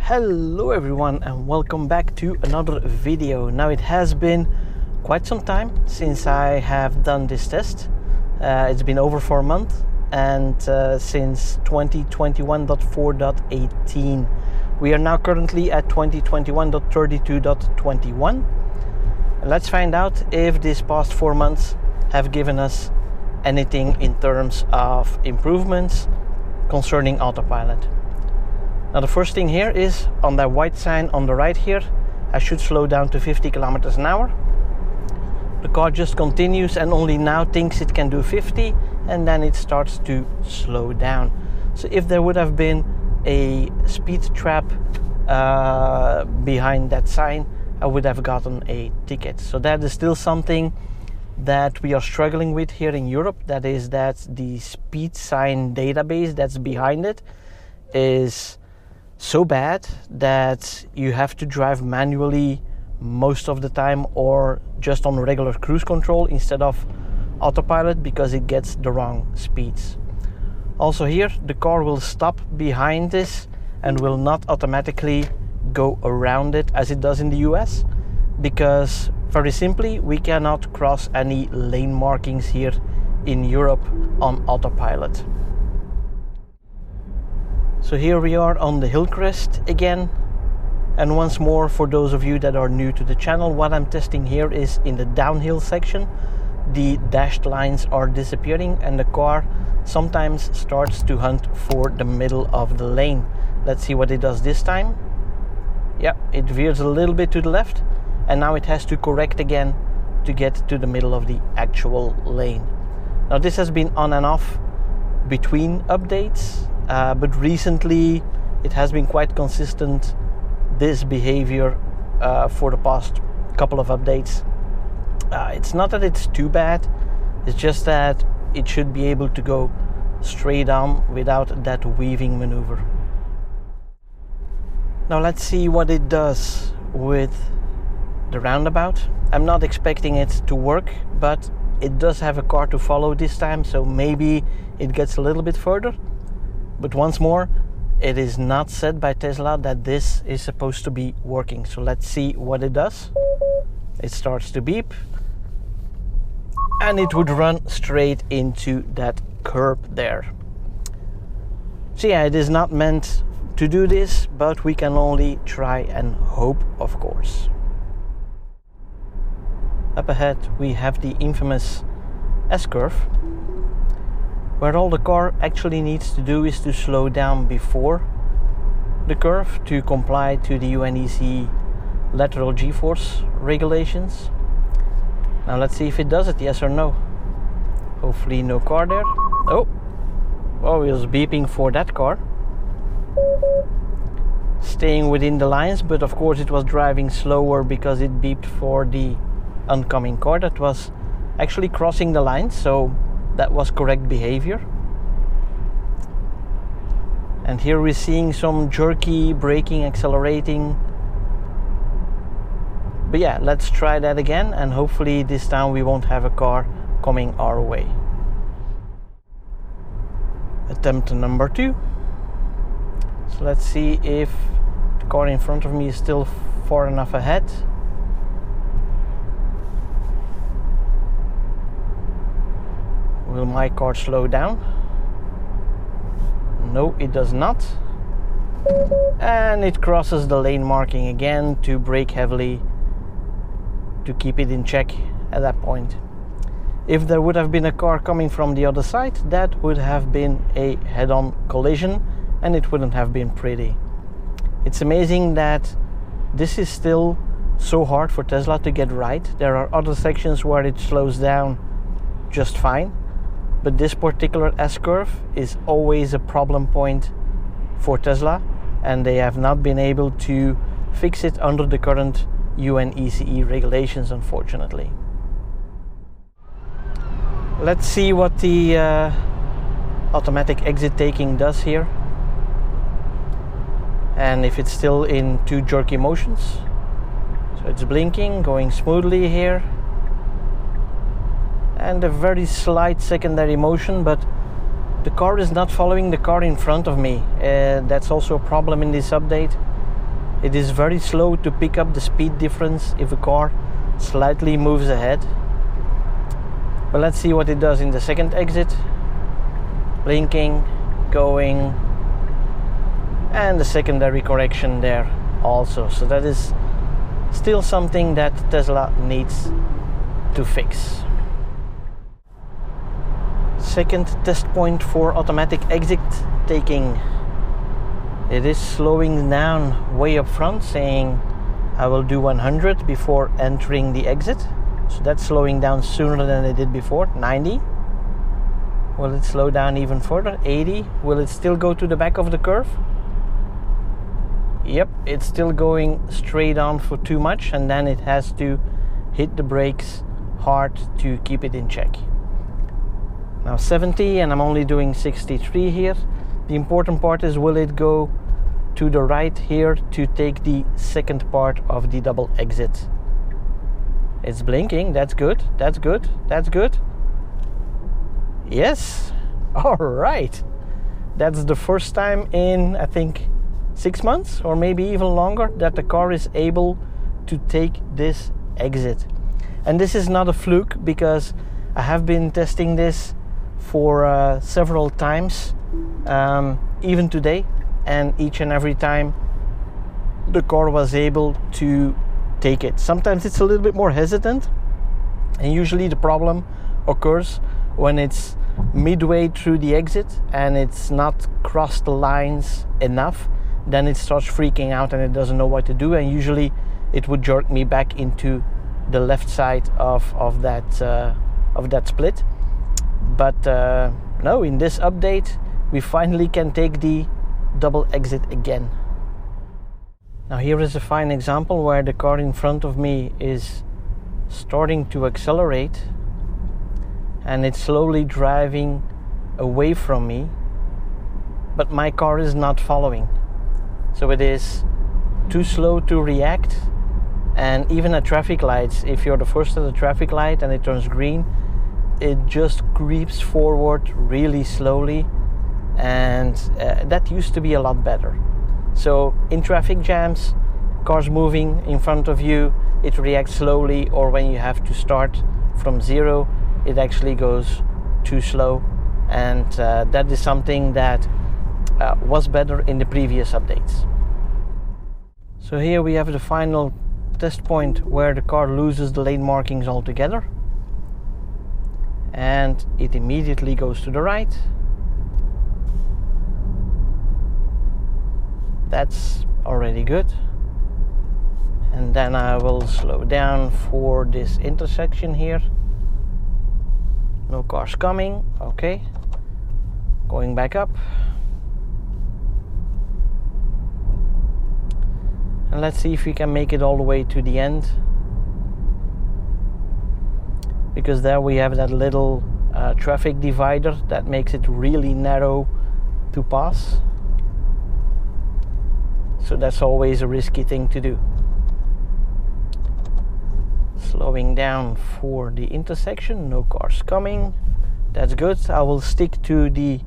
Hello everyone and welcome back to another video. Now it has been quite some time since I have done this test. It's been over 4 months and since 2021.4.18. We are now currently at 2021.32.21. Let's find out if these past 4 months have given us anything in terms of improvements concerning AutoPilot. Now the first thing here is on that white sign on the right here, I should slow down to 50 kilometers an hour. The car just continues and only now thinks it can do 50 and then it starts to slow down. So if there would have been a speed trap behind that sign, I would have gotten a ticket. So that is still something that we are struggling with here in Europe. That is that the speed sign database that's behind it is so bad that you have to drive manually most of the time or just on regular cruise control instead of AutoPilot because it gets the wrong speeds. Also here the car will stop behind this and will not automatically go around it as it does in the US because very simply we cannot cross any lane markings here in Europe on AutoPilot. So here we are on the hill crest again, and once more for those of you that are new to the channel, what I'm testing here is in the downhill section. The dashed lines are disappearing and the car sometimes starts to hunt for the middle of the lane. Let's see what it does this time. Yeah, it veers a little bit to the left and now it has to correct again to get to the middle of the actual lane. Now this has been on and off between updates. But recently it has been quite consistent, this behavior for the past couple of updates. It's not that it's too bad, it's just that it should be able to go straight on without that weaving maneuver. Now let's see what it does with the roundabout. I'm not expecting it to work, but it does have a car to follow this time, so maybe it gets a little bit further. But once more, it is not said by Tesla that this is supposed to be working. So let's see what it does. It starts to beep. And it would run straight into that curb there. So yeah, it is not meant to do this, but we can only try and hope, of course. Up ahead, we have the infamous S-curve, where all the car actually needs to do is to slow down before the curve to comply to the UNECE lateral G-force regulations. Now let's see if it does it, yes or no. Hopefully no car there. Oh, it was beeping for that car. Staying within the lines, but of course it was driving slower because it beeped for the oncoming car that was actually crossing the lines, so that was correct behavior. And here we're seeing some jerky braking, accelerating. But yeah, let's try that again and hopefully this time we won't have a car coming our way. Attempt number 2. So let's see if the car in front of me is still far enough ahead. Will my car slow down? No, it does not. And it crosses the lane marking again to brake heavily to keep it in check at that point. If there would have been a car coming from the other side, that would have been a head-on collision and it wouldn't have been pretty. It's amazing that this is still so hard for Tesla to get right. There are other sections where it slows down just fine. But this particular S-curve is always a problem point for Tesla and they have not been able to fix it under the current UNECE regulations, unfortunately. Let's see what the automatic exit taking does here and if it's still in 2 jerky motions. So it's blinking, going smoothly here. And a very slight secondary motion, but the car is not following the car in front of me. That's also a problem in this update. It is very slow to pick up the speed difference if a car slightly moves ahead. But let's see what it does in the second exit. Blinking, going, and the secondary correction there also. So that is still something that Tesla needs to fix. Second test point for automatic exit taking. It is slowing down way up front, saying I will do 100 before entering the exit. So that's slowing down sooner than it did before. 90. Will it slow down even further? 80. Will it still go to the back of the curve? Yep, it's still going straight on for too much, and then it has to hit the brakes hard to keep it in check. Now 70, and I'm only doing 63 here. The important part is, will it go to the right here to take the second part of the double exit? It's blinking. That's good. That's good. That's good. Yes. All right. That's the first time in, I think, 6 months or maybe even longer that the car is able to take this exit. And this is not a fluke, because I have been testing this for several times, even today, and each and every time the car was able to take it. Sometimes it's a little bit more hesitant, and usually the problem occurs when it's midway through the exit and it's not crossed the lines enough. Then it starts freaking out and it doesn't know what to do, and usually it would jerk me back into the left side of that split. But no, in this update we finally can take the double exit again. Now here is a fine example where the car in front of me is starting to accelerate and it's slowly driving away from me, but my car is not following. So it is too slow to react, and even at traffic lights, if you're the first at the traffic light and it turns green, it just creeps forward really slowly, and that used to be a lot better. So in traffic jams, cars moving in front of you, it reacts slowly, or when you have to start from zero, it actually goes too slow, and that is something that was better in the previous updates. So here we have the final test point where the car loses the lane markings altogether, and it immediately goes to the right. That's already good. And then I will slow down for this intersection here. No cars coming. Okay. Going back up. And let's see if we can make it all the way to the end. Because there we have that little traffic divider that makes it really narrow to pass. So that's always a risky thing to do. Slowing down for the intersection, no cars coming. That's good. I will stick to the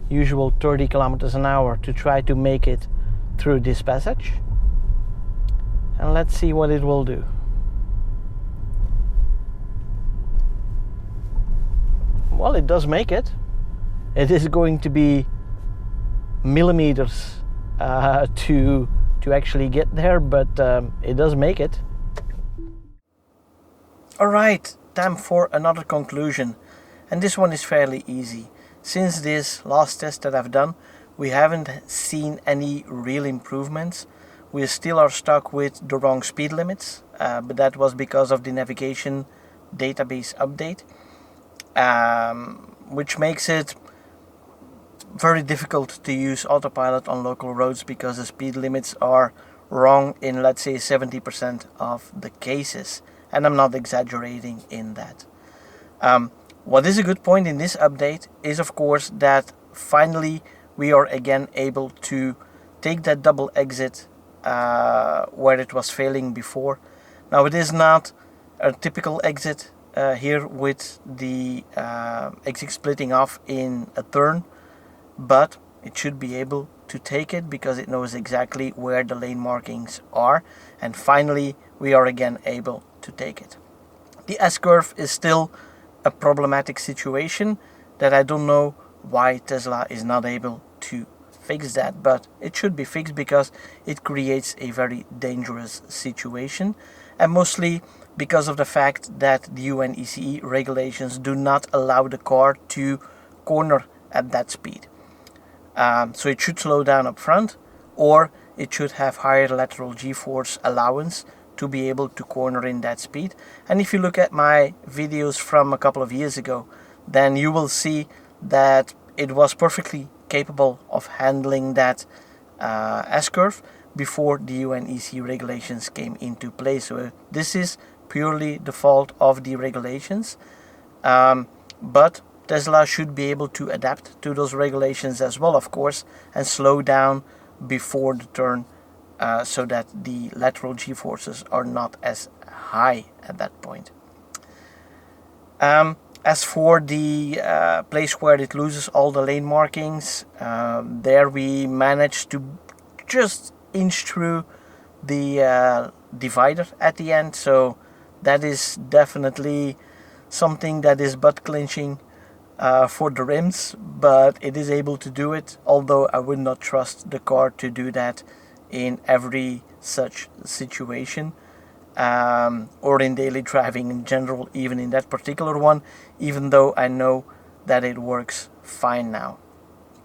usual 30 kilometers an hour to try to make it through this passage. And let's see what it will do. Well, it does make it. It is going to be millimeters to actually get there, but it does make it. Alright, time for another conclusion, and this one is fairly easy. Since this last test that I've done, we haven't seen any real improvements. We still are stuck with the wrong speed limits, but that was because of the navigation database update, which makes it very difficult to use AutoPilot on local roads because the speed limits are wrong in, let's say, 70% of the cases. And I'm not exaggerating in that. What is a good point in this update is, of course, that finally we are again able to take that double exit where it was failing before. Now it is not a typical exit here with the exit splitting off in a turn, but it should be able to take it because it knows exactly where the lane markings are, and finally we are again able to take it. The S-curve is still a problematic situation that I don't know why Tesla is not able to fix that, but it should be fixed because it creates a very dangerous situation, and mostly because of the fact that the UNECE regulations do not allow the car to corner at that speed. So it should slow down up front, or it should have higher lateral g-force allowance to be able to corner in that speed. And if you look at my videos from a couple of years ago, then you will see that it was perfectly capable of handling that S-curve before the UNECE regulations came into play. So this is purely the fault of the regulations, but Tesla should be able to adapt to those regulations as well, of course, and slow down before the turn so that the lateral g-forces are not as high at that point. As for the place where it loses all the lane markings, there we managed to just inch through the divider at the end, so that is definitely something that is butt clenching for the rims, but it is able to do it, although I would not trust the car to do that in every such situation, or in daily driving in general, even in that particular one, even though I know that it works fine now.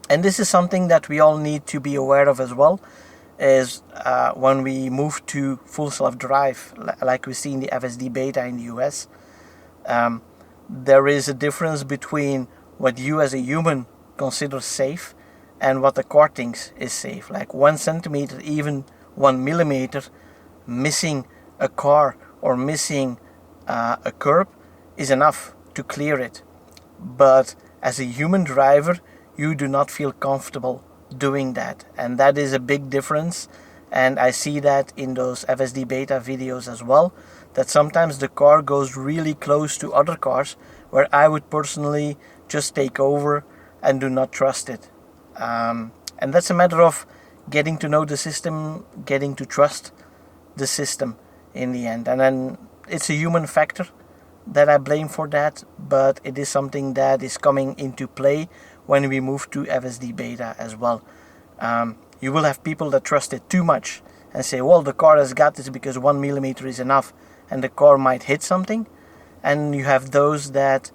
And this is something that we all need to be aware of as well, is when we move to full self-drive, like we see in the FSD beta in the US, there is a difference between what you as a human consider safe and what the car thinks is safe. Like 1 centimeter, even 1 millimeter missing a car or missing a curb is enough to clear it. But as a human driver, you do not feel comfortable doing that, and that is a big difference. And I see that in those FSD beta videos as well, that sometimes the car goes really close to other cars where I would personally just take over and do not trust it. And that's a matter of getting to know the system, getting to trust the system in the end. And then it's a human factor that I blame for that, but it is something that is coming into play when we move to FSD beta as well. You will have people that trust it too much and say, well, the car has got this because 1 millimeter is enough and the car might hit something. And you have those that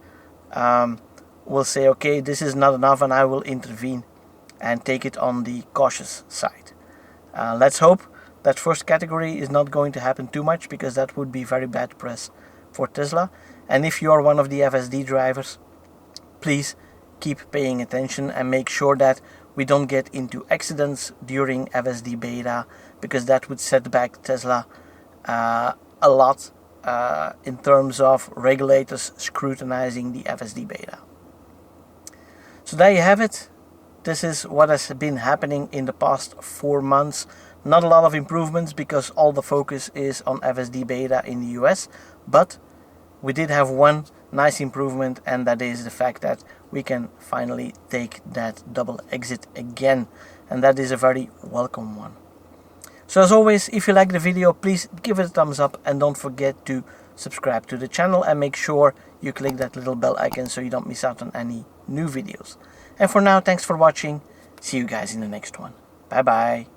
will say, okay, this is not enough and I will intervene and take it on the cautious side. Let's hope that first category is not going to happen too much, because that would be very bad press for Tesla. And if you are one of the FSD drivers, please keep paying attention and make sure that we don't get into accidents during FSD beta, because that would set back Tesla a lot in terms of regulators scrutinizing the FSD beta. So there you have it. This is what has been happening in the past 4 months. Not a lot of improvements because all the focus is on FSD beta in the US, but we did have one nice improvement, and that is the fact that we can finally take that double exit again, and that is a very welcome one. So as always, if you like the video, please give it a thumbs up and don't forget to subscribe to the channel and make sure you click that little bell icon so you don't miss out on any new videos. And for now, thanks for watching. See you guys in the next one. Bye bye.